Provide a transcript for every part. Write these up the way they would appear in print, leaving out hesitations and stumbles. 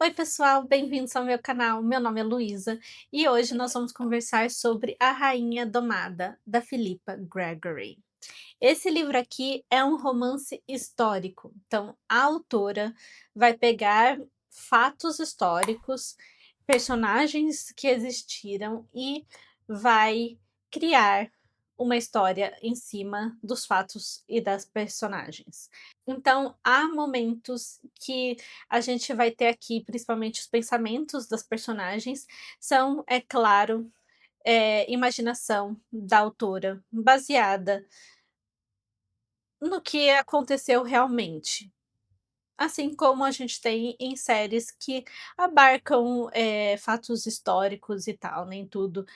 Oi, pessoal, bem-vindos ao meu canal. Meu nome é Luísa e hoje nós vamos conversar sobre A Rainha Domada, da Philippa Gregory. Esse livro aqui é um romance histórico, então a autora vai pegar fatos históricos, personagens que existiram e vai criar uma história em cima dos fatos e das personagens. Então, há momentos que a gente vai ter aqui, principalmente os pensamentos das personagens, são, é claro, imaginação da autora, baseada no que aconteceu realmente. Assim como a gente tem em séries que abarcam, fatos históricos e tal, nem tudo,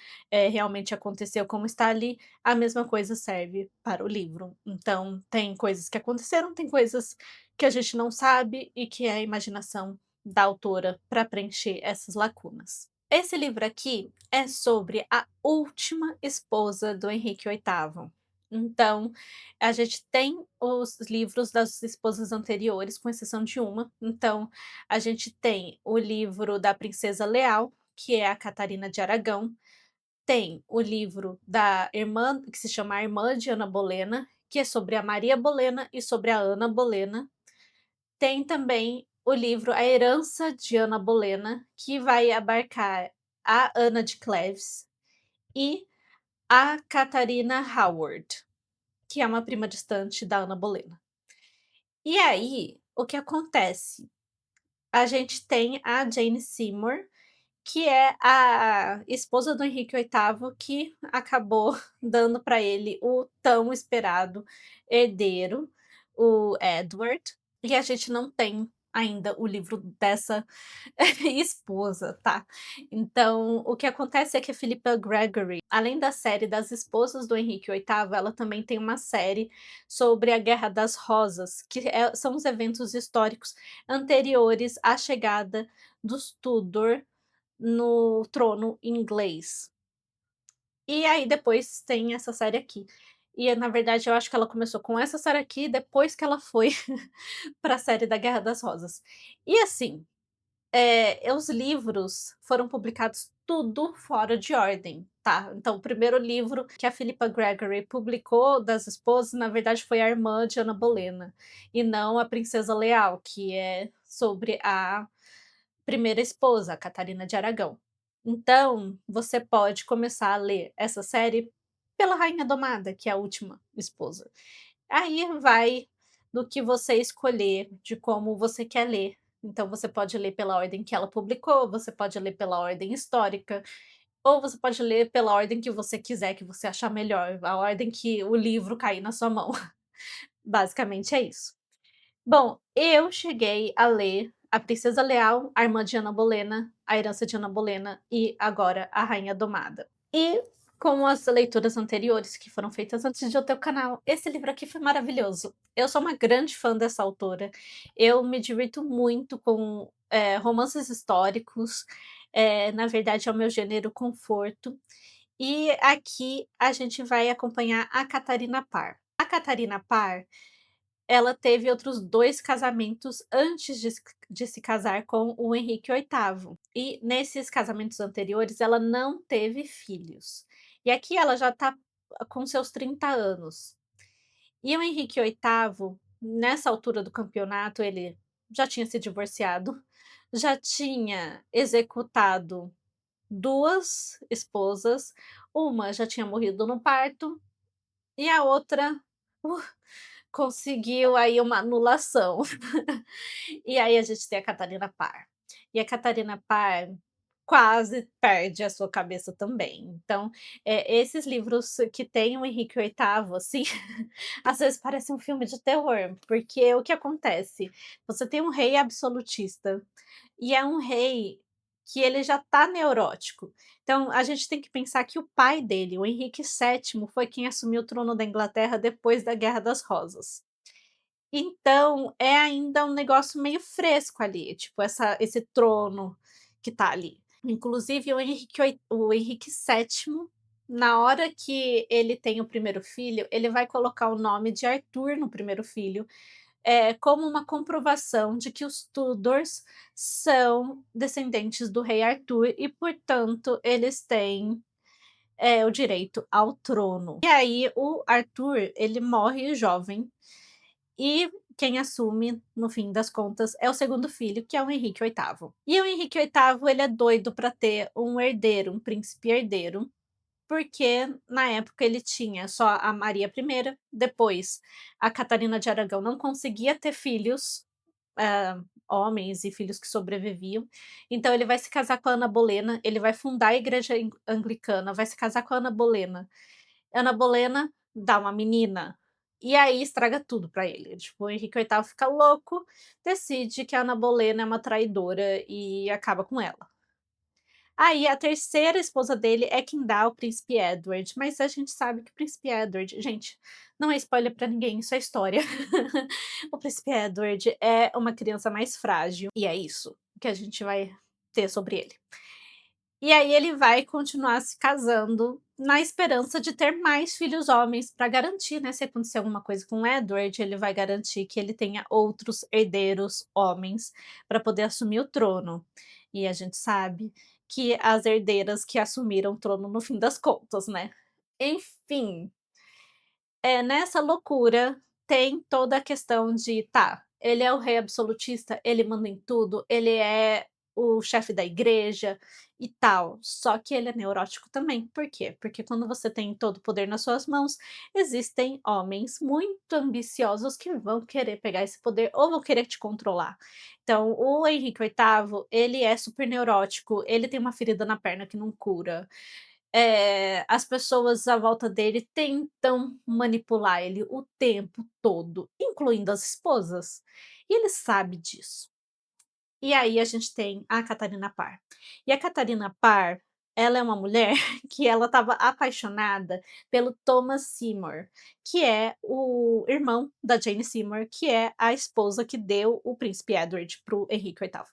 realmente aconteceu como está ali, a mesma coisa serve para o livro. Então, tem coisas que aconteceram, tem coisas que a gente não sabe e que é a imaginação da autora para preencher essas lacunas. Esse livro aqui é sobre a última esposa do Henrique VIII. Então, a gente tem os livros das esposas anteriores, com exceção de uma. Então, a gente tem o livro da Princesa Leal, que é a Catarina de Aragão, tem o livro da irmã, que se chama A Irmã de Ana Bolena, que é sobre a Maria Bolena e sobre a Ana Bolena. Tem também o livro A Herança de Ana Bolena, que vai abarcar a Ana de Cleves e a Catarina Howard, que é uma prima distante da Ana Bolena. E aí, o que acontece? A gente tem a Jane Seymour, que é a esposa do Henrique VIII, que acabou dando para ele o tão esperado herdeiro, o Edward, e a gente não tem ainda o livro dessa esposa, tá? Então, o que acontece é que a Philippa Gregory, além da série das esposas do Henrique VIII, ela também tem uma série sobre a Guerra das Rosas, que são os eventos históricos anteriores à chegada dos Tudor no trono inglês. E aí depois tem essa série aqui. E na verdade eu acho que ela começou com essa série aqui, depois que ela foi para a série da Guerra das Rosas. E assim, os livros foram publicados tudo fora de ordem, tá? Então, o primeiro livro que a Philippa Gregory publicou das esposas, na verdade, foi a irmã de Ana Bolena, e não a Princesa Leal, que é sobre a primeira esposa, a Catarina de Aragão. Então, você pode começar a ler essa série pela Rainha Domada, que é a última esposa. Aí vai do que você escolher, de como você quer ler. Então você pode ler pela ordem que ela publicou, você pode ler pela ordem histórica, ou você pode ler pela ordem que você quiser, que você achar melhor, a ordem que o livro cair na sua mão. Basicamente é isso. Bom, eu cheguei a ler A Princesa Leal, A Irmã de Ana Bolena, A Herança de Ana Bolena e agora A Rainha Domada. E como as leituras anteriores que foram feitas antes de eu ter o canal, esse livro aqui foi maravilhoso. Eu sou uma grande fã dessa autora. Eu me divirto muito com romances históricos. Na verdade, é o meu gênero conforto. E aqui a gente vai acompanhar a Catarina Parr. A Catarina Parr, ela teve outros 2 casamentos antes de se casar com o Henrique VIII. E nesses casamentos anteriores ela não teve filhos. E aqui ela já está com seus 30 anos. E o Henrique VIII, nessa altura do campeonato, ele já tinha se divorciado, já tinha executado 2 esposas, uma já tinha morrido no parto e a outra, uh, conseguiu aí uma anulação. E aí a gente tem a Catarina Parr. E a Catarina Parr quase perde a sua cabeça também. Então, esses livros que tem o Henrique VIII, assim, às vezes parece um filme de terror, porque o que acontece? Você tem um rei absolutista, e é um rei que ele já tá neurótico. Então, a gente tem que pensar que o pai dele, o Henrique VII, foi quem assumiu o trono da Inglaterra depois da Guerra das Rosas. Então, é ainda um negócio meio fresco ali, tipo esse trono que tá ali. Inclusive o Henrique VII, na hora que ele tem o primeiro filho, ele vai colocar o nome de Arthur no primeiro filho, como uma comprovação de que os Tudors são descendentes do rei Arthur e, portanto, eles têm, o direito ao trono. E aí o Arthur, ele morre jovem e quem assume, no fim das contas, é o segundo filho, que é o Henrique VIII. E o Henrique VIII, ele é doido para ter um herdeiro, um príncipe herdeiro, porque na época ele tinha só a Maria I, depois a Catarina de Aragão não conseguia ter filhos, homens e filhos que sobreviviam, então ele vai se casar com a Ana Bolena, ele vai fundar a igreja anglicana, vai se casar com a Ana Bolena. Ana Bolena dá uma menina, e aí estraga tudo pra ele, tipo, o Henrique VIII fica louco, decide que a Ana Bolena é uma traidora e acaba com ela. Aí a terceira esposa dele é quem dá o príncipe Edward, mas a gente sabe que o príncipe Edward, gente, não é spoiler pra ninguém, isso é história. O príncipe Edward é uma criança mais frágil, e é isso que a gente vai ter sobre ele. E aí ele vai continuar se casando na esperança de ter mais filhos homens para garantir, né, se acontecer alguma coisa com o Edward, ele vai garantir que ele tenha outros herdeiros homens para poder assumir o trono. E a gente sabe que as herdeiras que assumiram o trono no fim das contas, né. Enfim, nessa loucura tem toda a questão de, tá, ele é o rei absolutista, ele manda em tudo, ele é o chefe da igreja e tal, só que ele é neurótico também. Por quê? Porque quando você tem todo o poder nas suas mãos, existem homens muito ambiciosos que vão querer pegar esse poder ou vão querer te controlar. Então, o Henrique VIII, ele é super neurótico, ele tem uma ferida na perna que não cura, as pessoas à volta dele tentam manipular ele o tempo todo, incluindo as esposas, e ele sabe disso. E aí a gente tem a Catarina Parr. E a Catarina Parr, ela é uma mulher que ela estava apaixonada pelo Thomas Seymour, que é o irmão da Jane Seymour, que é a esposa que deu o príncipe Edward para o Henrique VIII.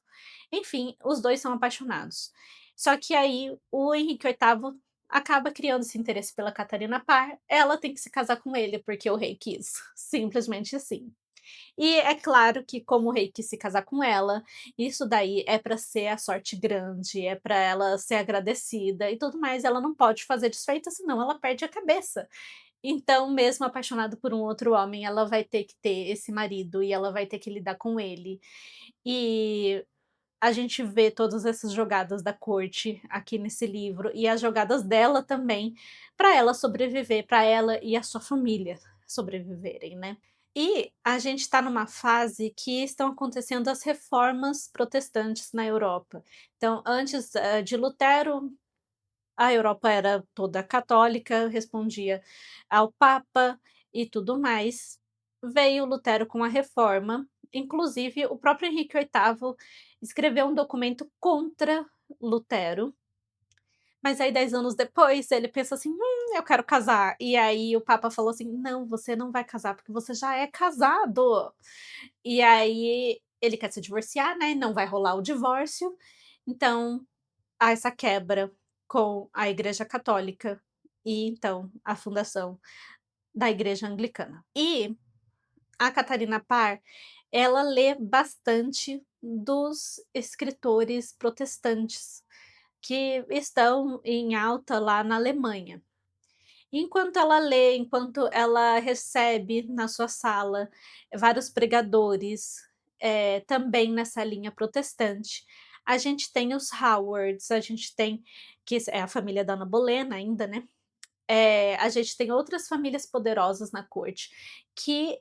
Enfim, os 2 são apaixonados. Só que aí o Henrique VIII acaba criando esse interesse pela Catarina Parr, ela tem que se casar com ele, porque o rei quis, simplesmente assim. E é claro que como o rei quis se casar com ela, isso daí é para ser a sorte grande, é para ela ser agradecida e tudo mais, ela não pode fazer desfeita, senão ela perde a cabeça. Então, mesmo apaixonada por um outro homem, ela vai ter que ter esse marido e ela vai ter que lidar com ele. E a gente vê todas essas jogadas da corte aqui nesse livro e as jogadas dela também, para ela sobreviver, para ela e a sua família sobreviverem, né. E a gente está numa fase que estão acontecendo as reformas protestantes na Europa. Então, antes, de Lutero, a Europa era toda católica, respondia ao Papa e tudo mais. Veio Lutero com a reforma, inclusive o próprio Henrique VIII escreveu um documento contra Lutero, mas aí 10 anos depois ele pensa assim: eu quero casar", e aí o Papa falou assim: "Não, você não vai casar porque você já é casado". E aí ele quer se divorciar, né, não vai rolar o divórcio, então há essa quebra com a Igreja Católica e então a fundação da Igreja Anglicana. E a Catarina Parr, ela lê bastante dos escritores protestantes que estão em alta lá na Alemanha. Enquanto ela lê, enquanto ela recebe na sua sala vários pregadores, também nessa linha protestante, a gente tem os Howards, a gente tem que é a família da Ana Bolena ainda, né, a gente tem outras famílias poderosas na corte que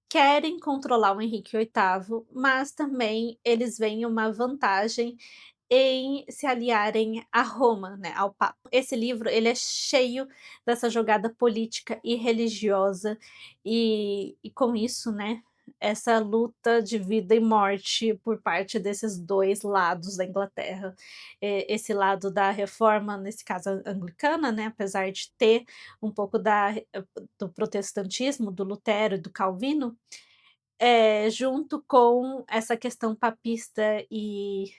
querem controlar o Henrique VIII, mas também eles veem uma vantagem em se aliarem a Roma, né, ao Papa. Esse livro ele é cheio dessa jogada política e religiosa, e com isso, né, essa luta de vida e morte por parte desses 2 lados da Inglaterra. Esse lado da reforma, nesse caso anglicana, né, apesar de ter um pouco do protestantismo, do Lutero e do Calvino, junto com essa questão papista e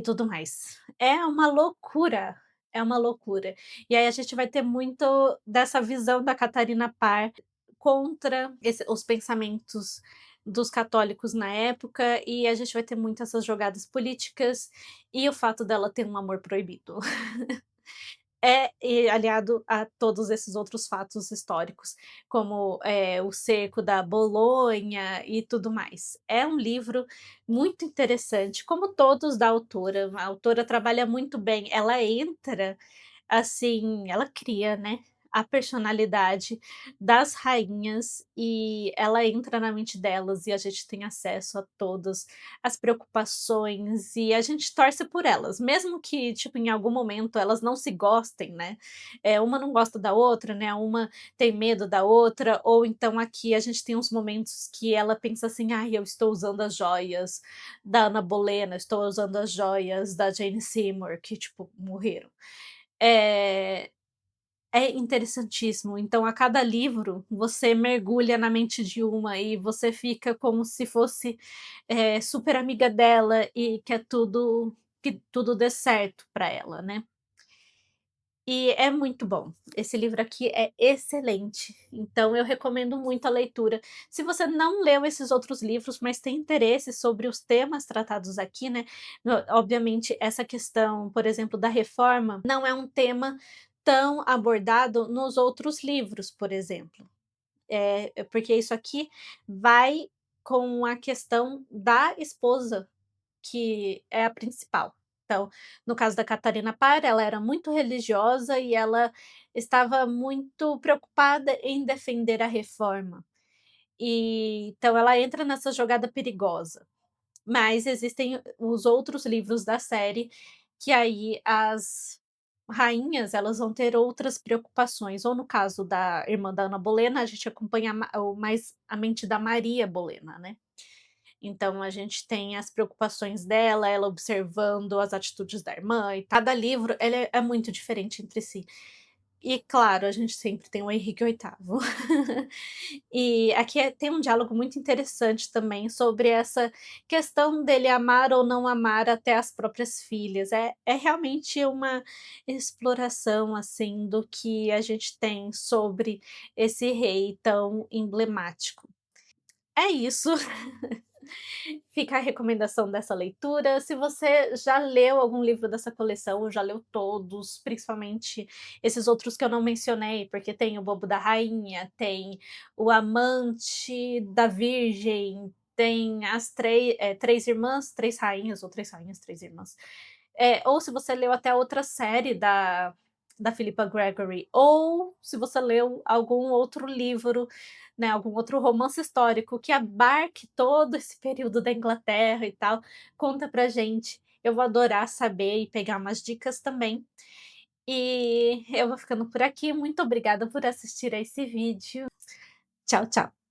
tudo mais. É uma loucura, é uma loucura. E aí a gente vai ter muito dessa visão da Catarina Parr contra os pensamentos, dos católicos na época, e a gente vai ter muito essas jogadas políticas, e o fato dela ter um amor proibido. E aliado a todos esses outros fatos históricos, como, o cerco da Bolonha e tudo mais. É um livro muito interessante, como todos da autora. A autora trabalha muito bem, ela entra, assim, ela cria, né, a personalidade das rainhas e ela entra na mente delas e a gente tem acesso a todas as preocupações e a gente torce por elas, mesmo que, tipo, em algum momento elas não se gostem, né, uma não gosta da outra, né, uma tem medo da outra, ou então aqui a gente tem uns momentos que ela pensa assim: "Ai, eu estou usando as joias da Ana Bolena, estou usando as joias da Jane Seymour", que, tipo, morreram. Eh, é interessantíssimo. Então, a cada livro, você mergulha na mente de uma e você fica como se fosse, super amiga dela e quer que tudo dê certo para ela, né. E é muito bom. Esse livro aqui é excelente, então eu recomendo muito a leitura. Se você não leu esses outros livros, mas tem interesse sobre os temas tratados aqui, né, obviamente essa questão, por exemplo, da reforma, não é um tema tão abordado nos outros livros, por exemplo. Porque isso aqui vai com a questão da esposa que é a principal. Então, no caso da Catarina Parr, ela era muito religiosa e ela estava muito preocupada em defender a reforma. E então ela entra nessa jogada perigosa. Mas existem os outros livros da série, que aí as rainhas, elas vão ter outras preocupações, ou no caso da irmã da Ana Bolena, a gente acompanha mais a mente da Maria Bolena, né. Então a gente tem as preocupações dela, ela observando as atitudes da irmã e cada livro ele é muito diferente entre si. E claro, a gente sempre tem o Henrique VIII. E aqui tem um diálogo muito interessante também sobre essa questão dele amar ou não amar até as próprias filhas. É realmente uma exploração, assim, do que a gente tem sobre esse rei tão emblemático. É isso. Fica a recomendação dessa leitura. Se você já leu algum livro dessa coleção, ou já leu todos, principalmente esses outros que eu não mencionei, porque tem o Bobo da Rainha, tem o Amante da Virgem, tem as 3 irmãs, 3 rainhas, ou 3 rainhas, 3 irmãs. Ou se você leu até outra série da Philippa Gregory, ou se você leu algum outro livro, né, algum outro romance histórico que abarque todo esse período da Inglaterra e tal, conta pra gente. Eu vou adorar saber e pegar umas dicas também. E eu vou ficando por aqui. Muito obrigada por assistir a esse vídeo. Tchau, tchau.